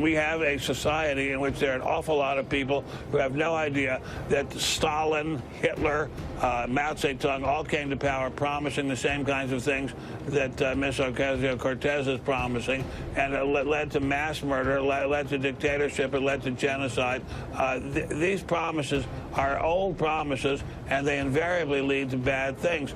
We have a society in which there are an awful lot of people who have no idea that Stalin, Hitler, Mao Zedong all came to power promising the same kinds of things that Ms. Ocasio-Cortez is promising, and it led to mass murder, led to dictatorship, it led to genocide. These promises are old promises, and they invariably lead to bad things.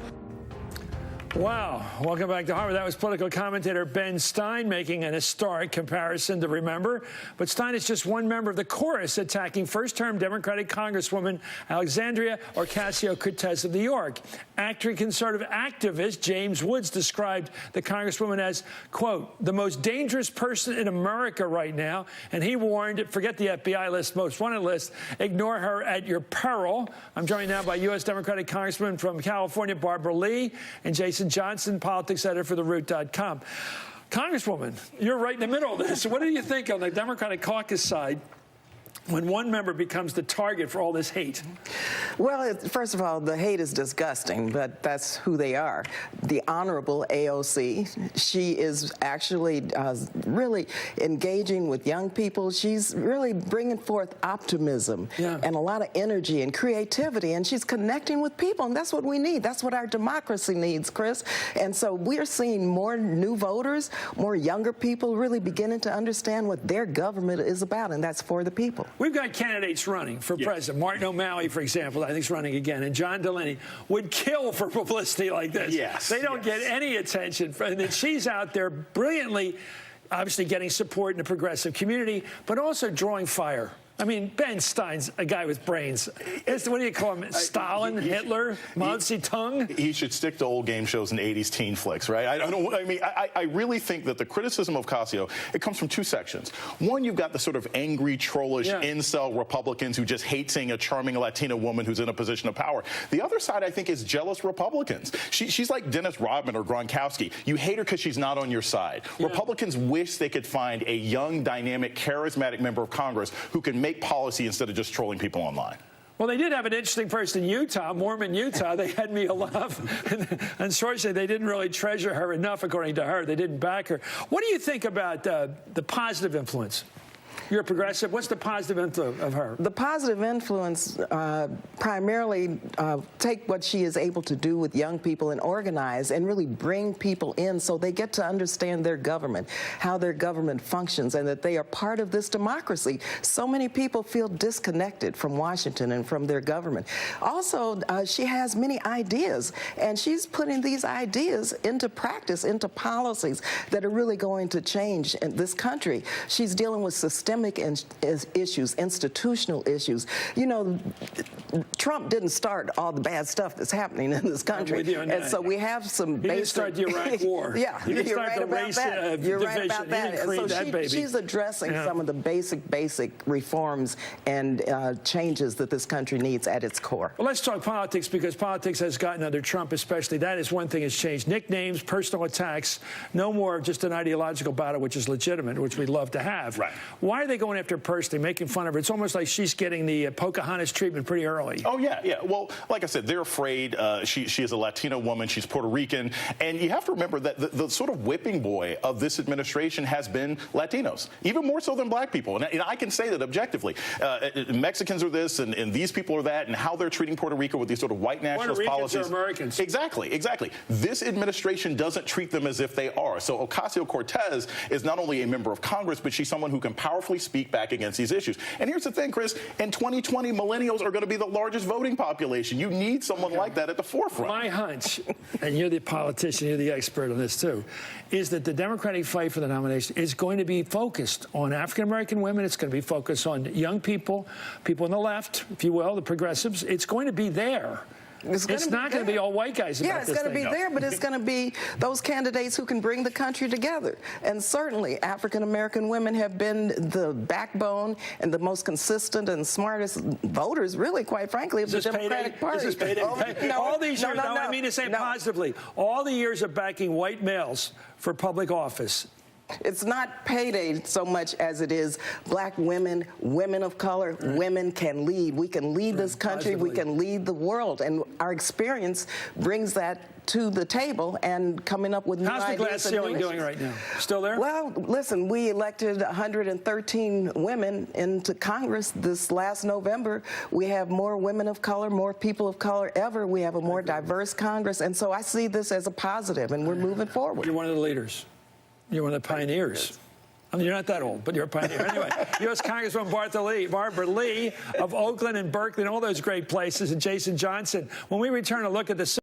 Wow. Welcome back to Harvard. That was political commentator Ben Stein making an historic comparison to remember. But Stein is just one member of the chorus attacking first-term Democratic Congresswoman Alexandria Ocasio-Cortez of New York. Acting conservative activist James Woods described the Congresswoman as, quote, the most dangerous person in America right now. And he warned, forget the FBI list, most wanted list, ignore her at your peril. I'm joined now by U.S. Democratic Congressman from California, Barbara Lee, and Jason Johnson, politics editor for TheRoot.com. Congresswoman, you're right in the middle of this. What do you think on the Democratic caucus side when one member becomes the target for all this hate? Well, first of all, the hate is disgusting, but that's who they are. The Honorable AOC, she is actually really engaging with young people. She's really bringing forth optimism and a lot of energy and creativity, and she's connecting with people, and that's what we need. That's what our democracy needs, Chris. And so we're seeing more new voters, more younger people really beginning to understand what their government is about, and that's for the people. We've got candidates running for president. Martin O'Malley, for example, I think is running again. And John Delaney would kill for publicity like this. Yes. They don't get any attention. And then she's out there brilliantly, obviously getting support in the progressive community, but also drawing fire. I mean, Ben Stein's a guy with brains. What do you call him? Stalin, Hitler, Mao Zedong? He should stick to old game shows and 80s teen flicks, right? I really think that the criticism of Ocasio, it comes from two sections. One, you've got the sort of angry, trollish, incel Republicans who just hate seeing a charming Latina woman who's in a position of power. The other side, I think, is jealous Republicans. She's like Dennis Rodman or Gronkowski. You hate her because she's not on your side. Republicans wish they could find a young, dynamic, charismatic member of Congress who can make policy instead of just trolling people online. Well, they did have an interesting person in Utah, Mormon Utah. They had Mia Love. Unfortunately, they didn't really treasure her enough, according to her. They didn't back her. What do you think about the positive influence? You're a progressive. What's the positive influence of her? The positive influence primarily take what she is able to do with young people and organize and really bring people in so they get to understand their government, how their government functions, and that they are part of this democracy. So many people feel disconnected from Washington and from their government. Also, she has many ideas, and she's putting these ideas into practice, into policies that are really going to change in this country. She's dealing with systemic issues, institutional issues. You know, Trump didn't start all the bad stuff that's happening in this country. And so we have some basic... He didn't start the Iraq War. You're right about that. You're right about that. And so she's addressing some of the basic reforms and changes that this country needs at its core. Well, let's talk politics, because politics has gotten under Trump especially. That is one thing that's changed. Nicknames, personal attacks, no more just an ideological battle, which is legitimate, which we'd love to have. Right. Why are they going after her personally, making fun of her? It's almost like she's getting the Pocahontas treatment pretty early. Oh, yeah. Well, like I said, they're afraid. She is a Latino woman. She's Puerto Rican. And you have to remember that the sort of whipping boy of this administration has been Latinos, even more so than black people. And I can say that objectively. Mexicans are this, and these people are that, and how they're treating Puerto Rico with these sort of white nationalist policies. Puerto Ricans are Americans. Exactly. This administration doesn't treat them as if they are. So Ocasio-Cortez is not only a member of Congress, but she's someone who can powerfully speak back against these issues. And here's the thing, Chris, in 2020, millennials are going to be the largest voting population. You need someone like that at the forefront. My hunch, and you're the politician, you're the expert on this too, is that the Democratic fight for the nomination is going to be focused on African-American women. It's going to be focused on young people, people on the left, if you will, the progressives. It's going to be there. It's not going to be all white guys about this thing. Yeah, it's going to be there, but it's going to be those candidates who can bring the country together. And certainly, African-American women have been the backbone and the most consistent and smartest voters, really, quite frankly, of the Democratic Party. Is this payday? All these years, I mean to say positively, all the years of backing white males for public office, It's not payday so much as it is black women, women of color, women can lead. We can lead this country, we can lead the world, and our experience brings that to the table and coming up with new ideas. How's the glass ceiling doing right now? Still there? Well, listen, we elected 113 women into Congress this last November. We have more women of color, more people of color ever. We have a more diverse Congress, and so I see this as a positive, and we're moving forward. You're one of the leaders. You're one of the pioneers. I mean, you're not that old, but you're a pioneer. Anyway, U.S. Congresswoman Barbara Lee of Oakland and Berkeley and all those great places, and Jason Johnson. When we return, a look at the